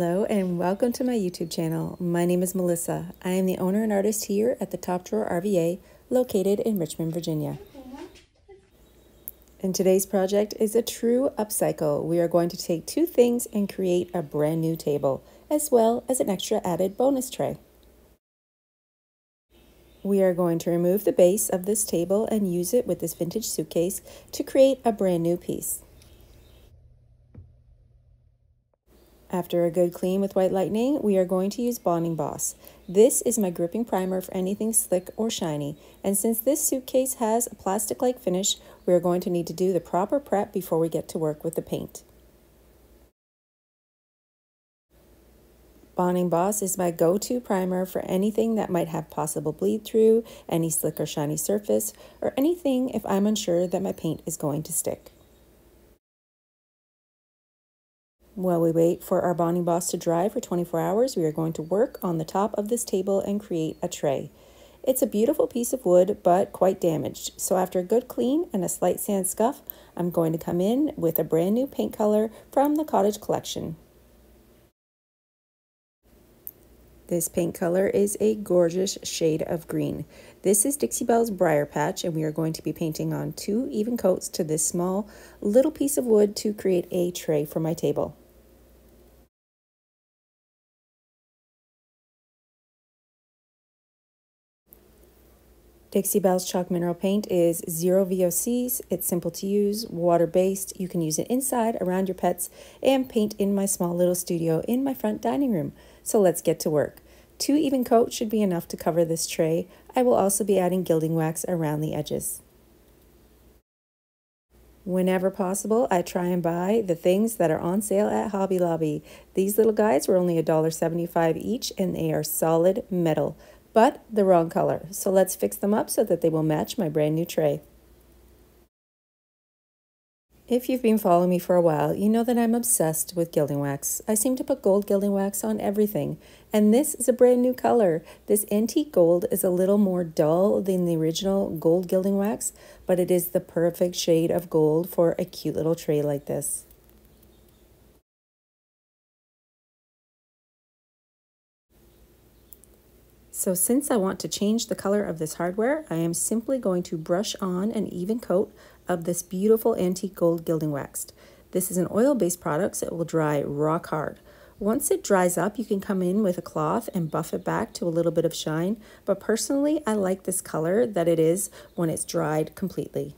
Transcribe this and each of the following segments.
Hello and welcome to my YouTube channel. My name is Melissa. I am the owner and artist here at the Top Drawer RVA located in Richmond, Virginia. And today's project is a true upcycle. We are going to take two things and create a brand new table, as well as an extra added bonus tray. We are going to remove the base of this table and use it with this vintage suitcase to create a brand new piece. After a good clean with White Lightning, we are going to use Bonding Boss. This is my gripping primer for anything slick or shiny, and since this suitcase has a plastic-like finish, we are going to need to do the proper prep before we get to work with the paint. Bonding Boss is my go-to primer for anything that might have possible bleed through, any slick or shiny surface, or anything if I'm unsure that my paint is going to stick. While we wait for our Bonding Boss to dry for 24 hours, we are going to work on the top of this table and create a tray. It's a beautiful piece of wood, but quite damaged. So after a good clean and a slight sand scuff, I'm going to come in with a brand new paint color from the Cottage Collection. This paint color is a gorgeous shade of green. This is Dixie Belle's Briar Patch, and we are going to be painting on 2 even coats to this small little piece of wood to create a tray for my table. Dixie Belle's Chalk Mineral Paint is 0 VOCs, it's simple to use, water-based, you can use it inside, around your pets, and paint in my small little studio in my front dining room. So let's get to work. 2 even coats should be enough to cover this tray. I will also be adding Gilding Wax around the edges. Whenever possible, I try and buy the things that are on sale at Hobby Lobby. These little guys were only $1.75 each, and they are solid metal, but the wrong color. So let's fix them up so that they will match my brand new tray. If you've been following me for a while, you know that I'm obsessed with Gilding Wax. I seem to put gold Gilding Wax on everything, and this is a brand new color. This antique gold is a little more dull than the original gold Gilding Wax, but it is the perfect shade of gold for a cute little tray like this. So since I want to change the color of this hardware, I am simply going to brush on an even coat of this beautiful antique gold Gilding Wax. This is an oil-based product, so it will dry rock hard. Once it dries up, you can come in with a cloth and buff it back to a little bit of shine, but personally, I like this color that it is when it's dried completely.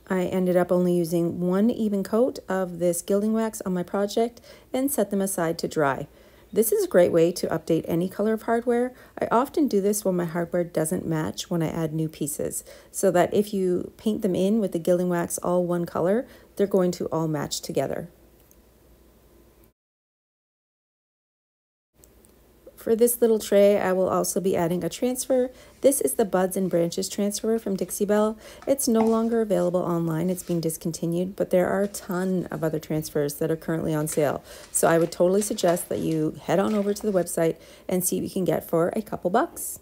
I ended up only using 1 even coat of this Gilding Wax on my project and set them aside to dry. This is a great way to update any color of hardware. I often do this when my hardware doesn't match when I add new pieces, so that if you paint them in with the Gilding Wax all one color, they're going to all match together. For this little tray, I will also be adding a transfer. This is the Buds and Branches transfer from Dixie Belle. It's no longer available online, it's been discontinued, but there are a ton of other transfers that are currently on sale. So I would totally suggest that you head on over to the website and see what you can get for a couple bucks.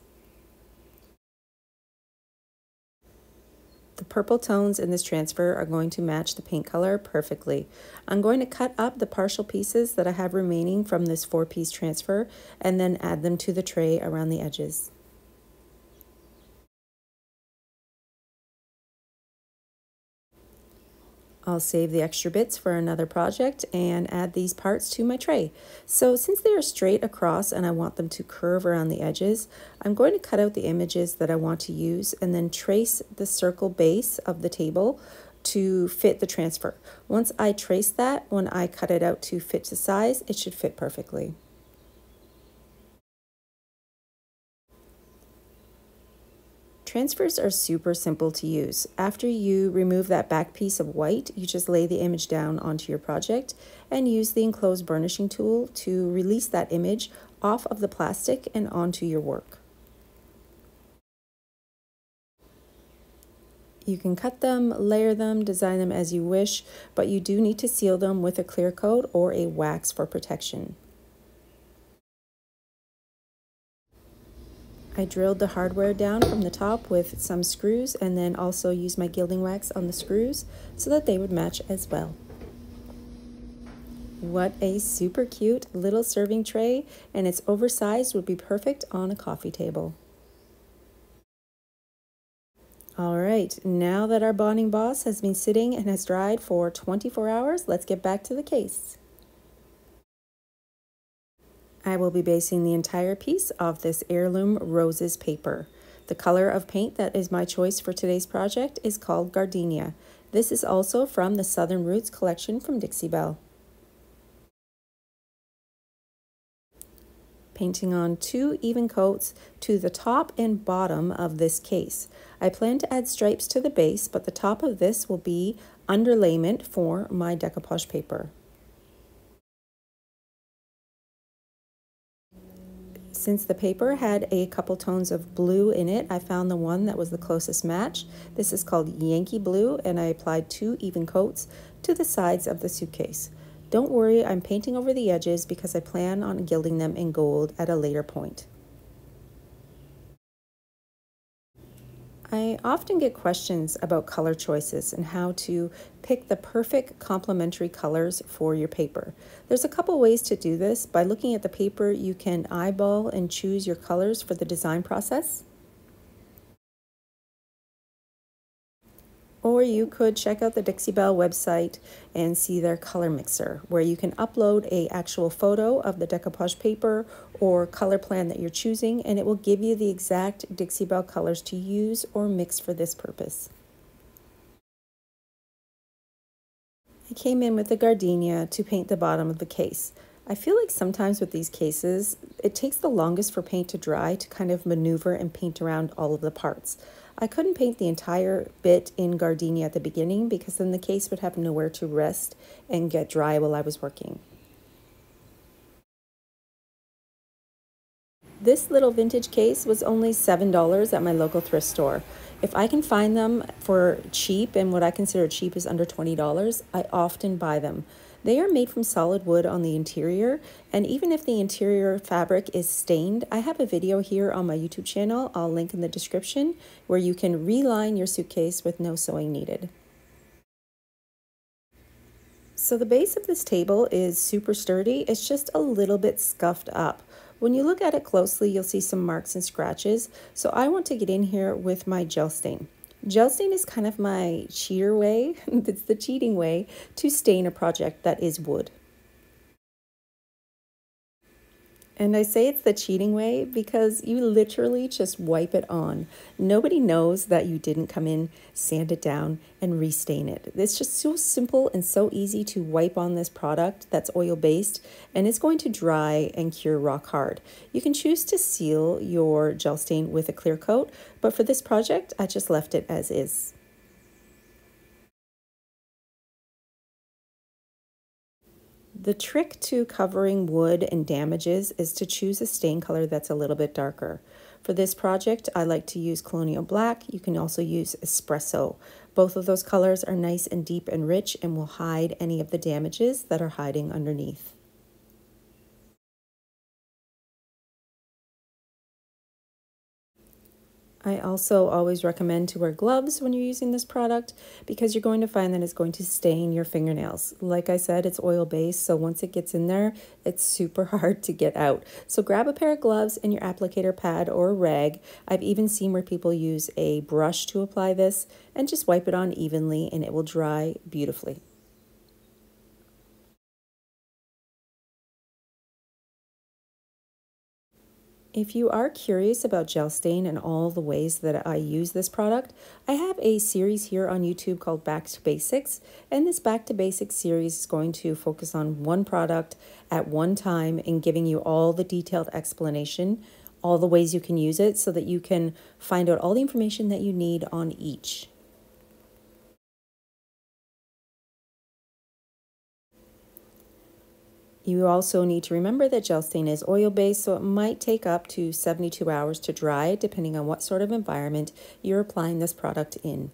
The purple tones in this transfer are going to match the paint color perfectly. I'm going to cut up the partial pieces that I have remaining from this 4-piece transfer and then add them to the tray around the edges. I'll save the extra bits for another project and add these parts to my tray. So since they are straight across and I want them to curve around the edges, I'm going to cut out the images that I want to use and then trace the circle base of the table to fit the transfer. Once I trace that, when I cut it out to fit to size, it should fit perfectly. Transfers are super simple to use. After you remove that back piece of white, you just lay the image down onto your project and use the enclosed burnishing tool to release that image off of the plastic and onto your work. You can cut them, layer them, design them as you wish, but you do need to seal them with a clear coat or a wax for protection. I drilled the hardware down from the top with some screws and then also used my Gilding Wax on the screws so that they would match as well. What a super cute little serving tray, and it's oversized, would be perfect on a coffee table. All right, now that our bonding boss has been sitting and has dried for 24 hours, let's get back to the case. I will be basing the entire piece off this heirloom roses paper. The color of paint that is my choice for today's project is called Gardenia. This is also from the Southern Roots collection from Dixie Belle. Painting on 2 even coats to the top and bottom of this case. I plan to add stripes to the base, but the top of this will be underlayment for my decoupage paper. Since the paper had a couple tones of blue in it, I found the one that was the closest match. This is called Yankee Blue, and I applied 2 even coats to the sides of the suitcase. Don't worry, I'm painting over the edges because I plan on gilding them in gold at a later point. I often get questions about color choices and how to pick the perfect complementary colors for your paper. There's a couple ways to do this. By looking at the paper, you can eyeball and choose your colors for the design process. Or you could check out the Dixie Belle website and see their color mixer, where you can upload an actual photo of the decoupage paper or color plan that you're choosing, and it will give you the exact Dixie Belle colors to use or mix for this purpose. I came in with the gardenia to paint the bottom of the case. I feel like sometimes with these cases, it takes the longest for paint to dry to kind of maneuver and paint around all of the parts. I couldn't paint the entire bit in gardenia at the beginning because then the case would have nowhere to rest and get dry while I was working. This little vintage case was only $7 at my local thrift store. If I can find them for cheap, and what I consider cheap is under $20, I often buy them. They are made from solid wood on the interior, and even if the interior fabric is stained, I have a video here on my YouTube channel, I'll link in the description, where you can reline your suitcase with no sewing needed. So the base of this table is super sturdy, it's just a little bit scuffed up. When you look at it closely, you'll see some marks and scratches, so I want to get in here with my gel stain. Gel stain is kind of my cheater way, it's the cheating way, to stain a project that is wood. And I say it's the cheating way because you literally just wipe it on. Nobody knows that you didn't come in, sand it down, and restain it. It's just so simple and so easy to wipe on this product that's oil-based, and it's going to dry and cure rock hard. You can choose to seal your gel stain with a clear coat, but for this project, I just left it as is. The trick to covering wood and damages is to choose a stain color that's a little bit darker. For this project, I like to use Colonial Black. You can also use Espresso. Both of those colors are nice and deep and rich and will hide any of the damages that are hiding underneath. I also always recommend to wear gloves when you're using this product because you're going to find that it's going to stain your fingernails. Like I said, it's oil-based, so once it gets in there, it's super hard to get out. So grab a pair of gloves and your applicator pad or a rag. I've even seen where people use a brush to apply this and just wipe it on evenly and it will dry beautifully. If you are curious about gel stain and all the ways that I use this product, I have a series here on YouTube called Back to Basics, and this Back to Basics series is going to focus on one product at one time and giving you all the detailed explanation, all the ways you can use it so that you can find out all the information that you need on each. You also need to remember that gel stain is oil-based, so it might take up to 72 hours to dry, depending on what sort of environment you're applying this product in.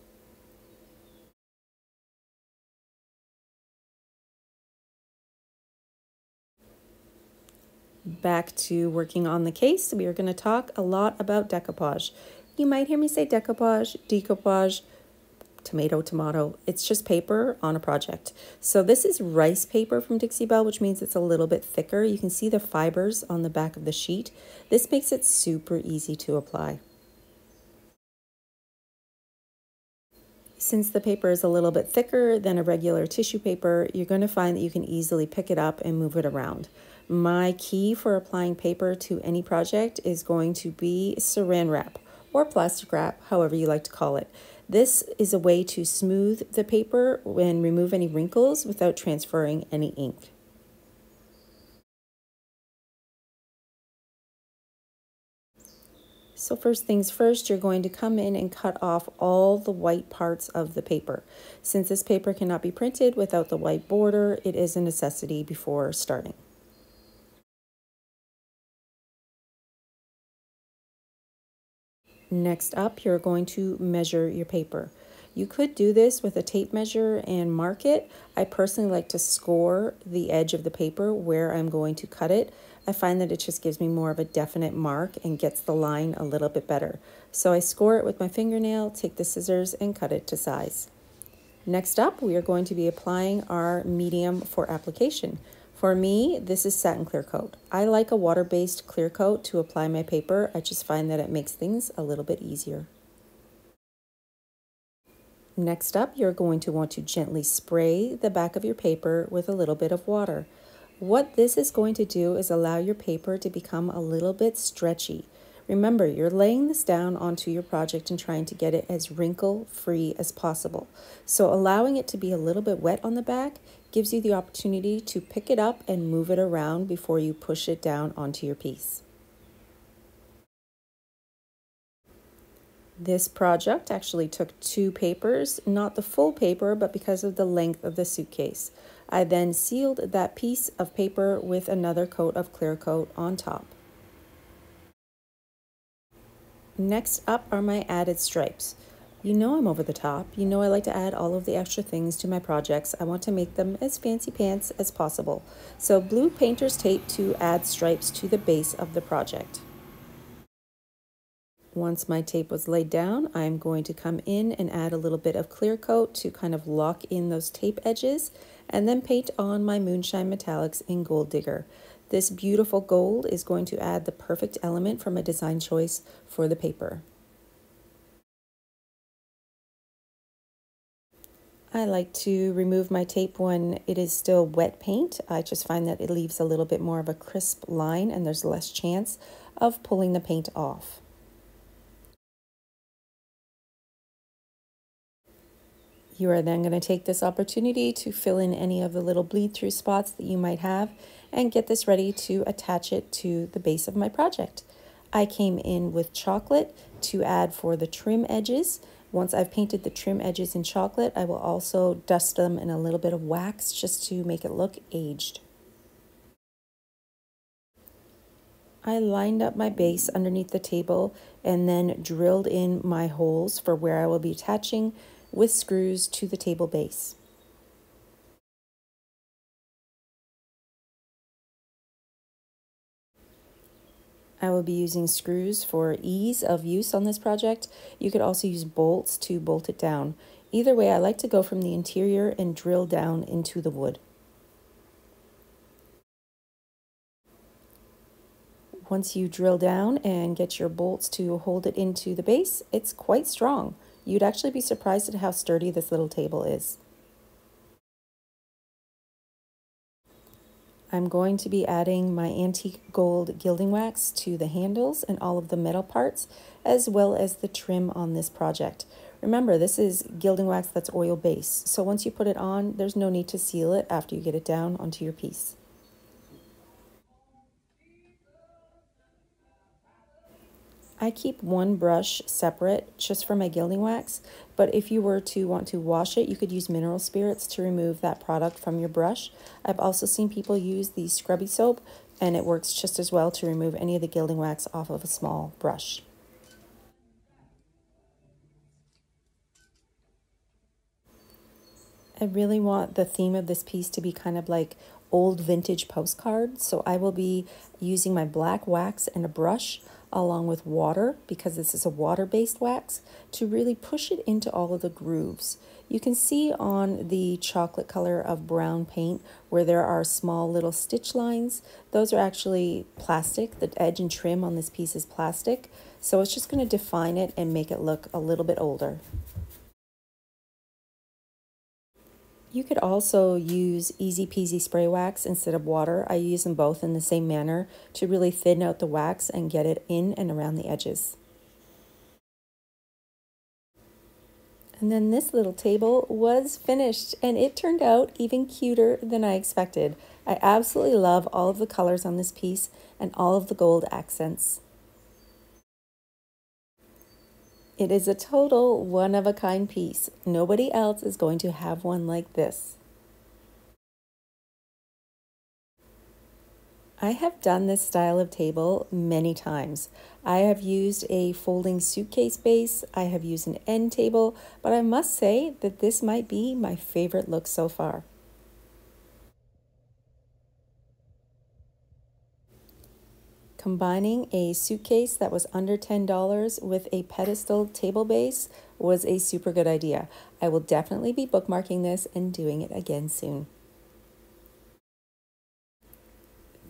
Back to working on the case, we are going to talk a lot about decoupage. You might hear me say decoupage, decoupage, tomato, tomato. It's just paper on a project. So this is rice paper from Dixie Belle, which means it's a little bit thicker. You can see the fibers on the back of the sheet. This makes it super easy to apply. Since the paper is a little bit thicker than a regular tissue paper, you're going to find that you can easily pick it up and move it around. My key for applying paper to any project is going to be saran wrap or plastic wrap, however you like to call it. This is a way to smooth the paper and remove any wrinkles without transferring any ink. So first things first, you're going to come in and cut off all the white parts of the paper. Since this paper cannot be printed without the white border, it is a necessity before starting. Next up, you're going to measure your paper. You could do this with a tape measure and mark it. I personally like to score the edge of the paper where I'm going to cut it. I find that it just gives me more of a definite mark and gets the line a little bit better. So I score it with my fingernail, take the scissors, and cut it to size. Next up, we are going to be applying our medium for application. For me, this is Satin Clear Coat. I like a water-based clear coat to apply my paper. I just find that it makes things a little bit easier. Next up, you're going to want to gently spray the back of your paper with a little bit of water. What this is going to do is allow your paper to become a little bit stretchy. Remember, you're laying this down onto your project and trying to get it as wrinkle-free as possible. So allowing it to be a little bit wet on the back gives you the opportunity to pick it up and move it around before you push it down onto your piece. This project actually took 2 papers, not the full paper, but because of the length of the suitcase. I then sealed that piece of paper with another coat of clear coat on top. Next up are my added stripes. You know I'm over the top. You know I like to add all of the extra things to my projects. I want to make them as fancy pants as possible. So blue painter's tape to add stripes to the base of the project. Once my tape was laid down, I'm going to come in and add a little bit of clear coat to kind of lock in those tape edges, and then paint on my Moonshine Metallics in Gold Digger. This beautiful gold is going to add the perfect element from a design choice for the paper. I like to remove my tape when it is still wet paint. I just find that it leaves a little bit more of a crisp line and there's less chance of pulling the paint off. You are then going to take this opportunity to fill in any of the little bleed through spots that you might have and get this ready to attach it to the base of my project. I came in with chocolate to add for the trim edges. Once I've painted the trim edges in chocolate, I will also dust them in a little bit of wax just to make it look aged. I lined up my base underneath the table and then drilled in my holes for where I will be attaching with screws to the table base. I will be using screws for ease of use on this project. You could also use bolts to bolt it down. Either way, I like to go from the interior and drill down into the wood. Once you drill down and get your bolts to hold it into the base, it's quite strong. You'd actually be surprised at how sturdy this little table is. I'm going to be adding my antique gold gilding wax to the handles and all of the metal parts, as well as the trim on this project. Remember, this is gilding wax that's oil based, so once you put it on, there's no need to seal it after you get it down onto your piece. I keep one brush separate just for my gilding wax, but if you were to want to wash it, you could use mineral spirits to remove that product from your brush. I've also seen people use the scrubby soap, and it works just as well to remove any of the gilding wax off of a small brush. I really want the theme of this piece to be kind of like old vintage postcards, so I will be using my black wax and a brush along with water, because this is a water-based wax, to really push it into all of the grooves. You can see on the chocolate color of brown paint where there are small little stitch lines. Those are actually plastic. The edge and trim on this piece is plastic. So it's just going to define it and make it look a little bit older. You could also use Easy Peasy spray wax instead of water. I use them both in the same manner to really thin out the wax and get it in and around the edges. And then this little table was finished and it turned out even cuter than I expected. I absolutely love all of the colors on this piece and all of the gold accents. It is a total one-of-a-kind piece. Nobody else is going to have one like this. I have done this style of table many times. I have used a folding suitcase base, I have used an end table, but I must say that this might be my favorite look so far. Combining a suitcase that was under $10 with a pedestal table base was a super good idea. I will definitely be bookmarking this and doing it again soon.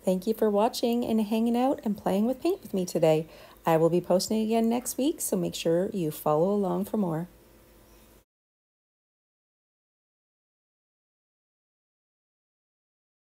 Thank you for watching and hanging out and playing with paint with me today. I will be posting again next week, so make sure you follow along for more.